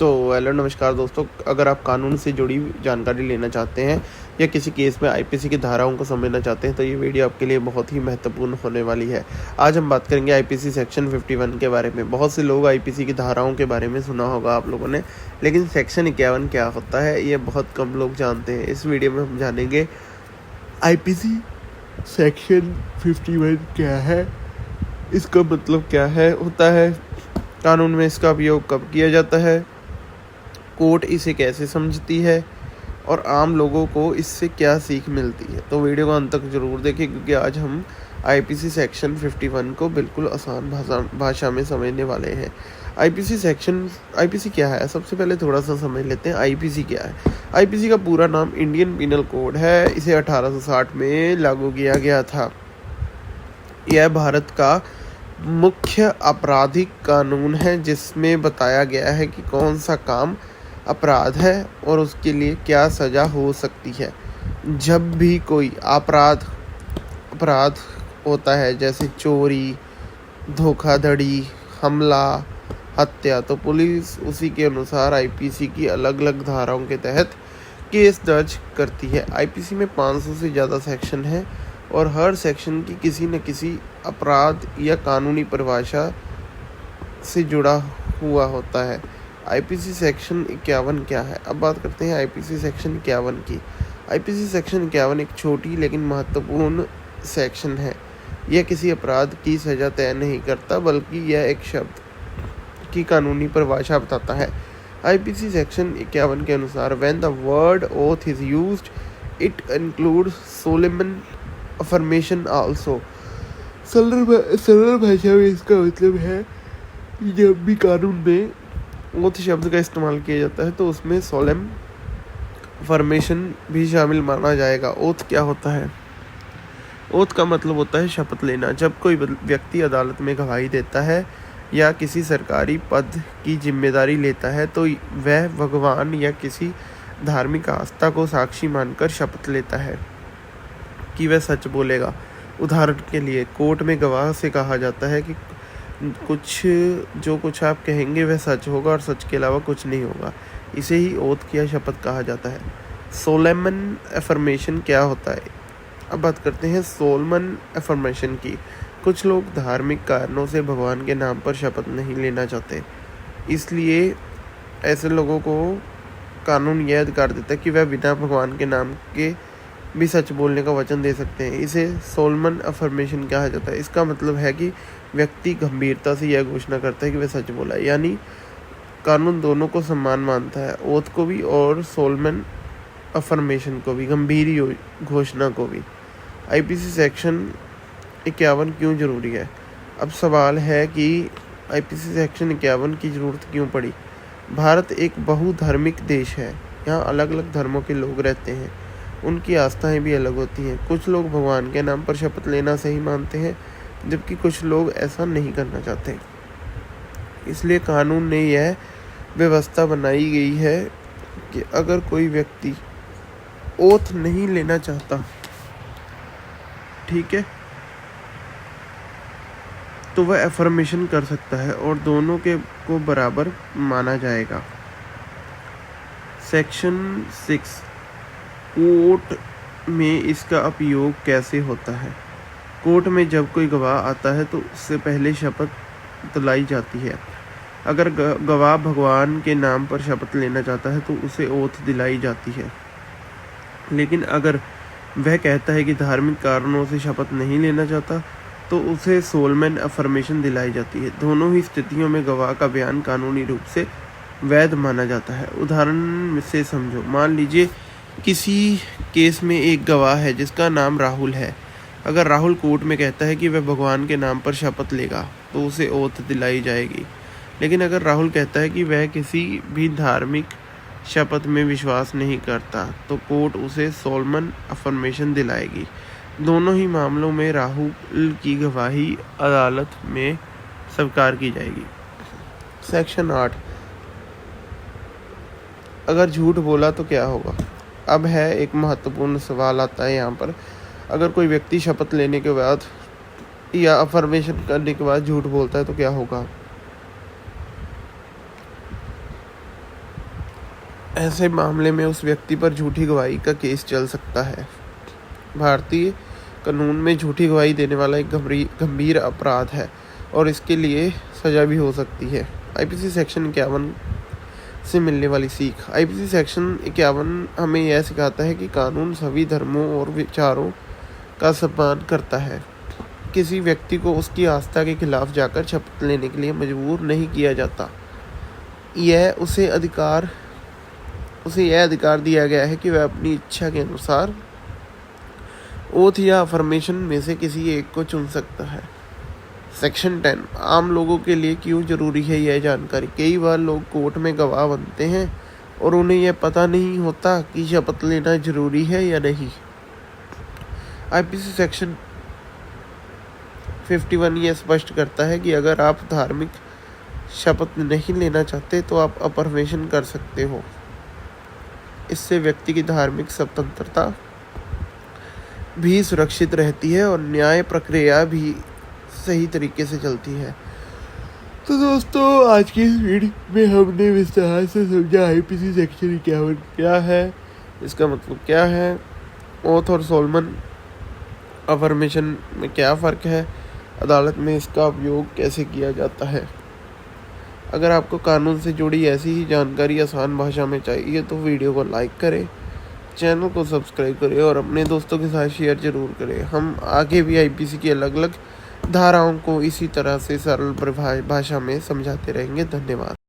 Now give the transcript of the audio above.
तो हेलो नमस्कार दोस्तों, अगर आप कानून से जुड़ी जानकारी लेना चाहते हैं या किसी केस में आईपीसी की धाराओं को समझना चाहते हैं तो ये वीडियो आपके लिए बहुत ही महत्वपूर्ण होने वाली है। आज हम बात करेंगे आईपीसी सेक्शन 51 के बारे में। बहुत से लोग आईपीसी की धाराओं के बारे में सुना होगा आप लोगों ने, लेकिन सेक्शन 51 क्या होता है ये बहुत कम लोग जानते हैं। इस वीडियो में हम जानेंगे आईपीसी सेक्शन 51 क्या है, इसका मतलब क्या है होता है, कानून में इसका उपयोग कब किया जाता है, कोर्ट इसे कैसे समझती है और आम लोगों को इससे क्या सीख मिलती है। तो वीडियो को अंत तक जरूर देखें क्योंकि आज हम आईपीसी सेक्शन 51 को बिल्कुल आसान भाषा में समझने वाले हैं। आईपीसी क्या है, सबसे पहले थोड़ा सा समझ लेते हैं आईपीसी क्या है। आईपीसी का पूरा नाम इंडियन पिनल कोड है। इसे 1860 में लागू किया गया था। यह भारत का मुख्य आपराधिक कानून है जिसमें बताया गया है कि कौन सा काम अपराध है और उसके लिए क्या सज़ा हो सकती है। जब भी कोई अपराध होता है जैसे चोरी, धोखाधड़ी, हमला, हत्या, तो पुलिस उसी के अनुसार आईपीसी की अलग अलग धाराओं के तहत केस दर्ज करती है। आईपीसी में 500 से ज़्यादा सेक्शन हैं और हर सेक्शन की किसी न किसी अपराध या कानूनी परिभाषा से जुड़ा हुआ होता है। आईपीसी सेक्शन 51 क्या है, अब बात करते हैं आईपीसी सेक्शन 51 की। आईपीसी सेक्शन 51 एक छोटी लेकिन महत्वपूर्ण सेक्शन है। यह किसी अपराध की सज़ा तय नहीं करता बल्कि यह एक शब्द की कानूनी परिभाषा बताता है। आईपीसी सेक्शन 51 के अनुसार when the word oath is used it includes solemn affirmation also. सरल भाषा में इसका मतलब है कि जब भी कानून में ओथ शब्द का इस्तेमाल किया जाता है तो उसमें सोलेम अफर्मेशन भी शामिल माना जाएगा। ओथ क्या होता है? ओथ का मतलब होता है शपथ लेना। जब कोई व्यक्ति अदालत में गवाही देता है या किसी सरकारी पद की जिम्मेदारी लेता है तो वह भगवान या किसी धार्मिक आस्था को साक्षी मानकर शपथ लेता है कि वह सच बोलेगा। उदाहरण के लिए कोर्ट में गवाह से कहा जाता है कि जो कुछ आप कहेंगे वह सच होगा और सच के अलावा कुछ नहीं होगा। इसे ही ओथ या शपथ कहा जाता है। सोलेमन अफर्मेशन क्या होता है, अब बात करते हैं सोलेमन अफर्मेशन की। कुछ लोग धार्मिक कारणों से भगवान के नाम पर शपथ नहीं लेना चाहते, इसलिए ऐसे लोगों को कानून यह अधिकार देता है कि वह बिना भगवान के नाम के भी सच बोलने का वचन दे सकते हैं। इसे सोलेमन अफर्मेशन कहा जाता है। इसका मतलब है कि व्यक्ति गंभीरता से यह घोषणा करता है कि वह सच बोला है, यानी कानून दोनों को समान मानता है, ओथ को भी और सोलेमन अफर्मेशन को भी, गंभीर घोषणा को भी। आईपीसी सेक्शन 51 क्यों ज़रूरी है? अब सवाल है कि आईपीसी सेक्शन 51 की ज़रूरत क्यों पड़ी। भारत एक बहुधार्मिक देश है। यहाँ अलग अलग धर्मों के लोग रहते हैं, उनकी आस्थाएं भी अलग होती हैं। कुछ लोग भगवान के नाम पर शपथ लेना सही मानते हैं जबकि कुछ लोग ऐसा नहीं करना चाहते। इसलिए कानून ने यह व्यवस्था बनाई गई है कि अगर कोई व्यक्ति ओथ नहीं लेना चाहता, ठीक है, तो वह अफर्मेशन कर सकता है और दोनों को बराबर माना जाएगा। सेक्शन 6 कोर्ट में इसका उपयोग कैसे होता है। कोर्ट में जब कोई गवाह आता है तो उससे पहले शपथ दिलाई जाती है। अगर गवाह भगवान के नाम पर शपथ लेना चाहता है तो उसे ओथ दिलाई जाती है, लेकिन अगर वह कहता है कि धार्मिक कारणों से शपथ नहीं लेना चाहता तो उसे सोलेमन अफर्मेशन दिलाई जाती है। दोनों ही स्थितियों में गवाह का बयान कानूनी रूप से वैध माना जाता है। उदाहरण से समझो, मान लीजिए किसी केस में एक गवाह है जिसका नाम राहुल है। अगर राहुल कोर्ट में कहता है कि वह भगवान के नाम पर शपथ लेगा तो उसे ओथ दिलाई जाएगी, लेकिन अगर राहुल कहता है कि वह किसी भी धार्मिक शपथ में विश्वास नहीं करता तो कोर्ट उसे सोलेमन अफर्मेशन दिलाएगी। दोनों ही मामलों में राहुल की गवाही अदालत में स्वीकार की जाएगी। सेक्शन 8 अगर झूठ बोला तो क्या होगा। अब है एक महत्वपूर्ण सवाल आता है यहाँ पर। अगर कोई व्यक्ति शपथ लेने के बाद या अफर्मेशन करने के बाद झूठ बोलता है तो क्या होगा। ऐसे मामले में उस व्यक्ति पर झूठी गवाही का केस चल सकता है। भारतीय कानून में झूठी गवाही देने वाला एक गंभीर अपराध है और इसके लिए सजा भी हो सकती है। आईपीसी सेक्शन 51 से मिलने वाली सीख। आईपीसी सेक्शन 51 हमें यह सिखाता है कि कानून सभी धर्मों और विचारों का सम्मान करता है। किसी व्यक्ति को उसकी आस्था के खिलाफ जाकर शपथ लेने के लिए मजबूर नहीं किया जाता। उसे यह अधिकार दिया गया है कि वह अपनी इच्छा के अनुसार ओथ या अफर्मेशन में से किसी एक को चुन सकता है। सेक्शन 10 आम लोगों के लिए क्यों जरूरी है यह जानकारी। कई बार लोग कोर्ट में गवाह बनते हैं और उन्हें यह पता नहीं होता कि शपथ लेना जरूरी है या नहीं। आईपीसी सेक्शन 51 यह स्पष्ट करता है कि अगर आप धार्मिक शपथ नहीं लेना चाहते तो आप अफर्मेशन कर सकते हो। इससे व्यक्ति की धार्मिक स्वतंत्रता भी सुरक्षित रहती है और न्याय प्रक्रिया भी सही तरीके से चलती है। तो दोस्तों, आज की इस वीडियो में हमने विस्तार से समझा आईपीसी सेक्शन 51 क्या है, इसका मतलब क्या है, ओथ और सोलमन अफर्मेशन में क्या फ़र्क है, अदालत में इसका उपयोग कैसे किया जाता है। अगर आपको कानून से जुड़ी ऐसी ही जानकारी आसान भाषा में चाहिए तो वीडियो को लाइक करें, चैनल को सब्सक्राइब करें और अपने दोस्तों के साथ शेयर जरूर करें। हम आगे भी आईपीसी की अलग अलग धाराओं को इसी तरह से सरल भाषा में समझाते रहेंगे। धन्यवाद।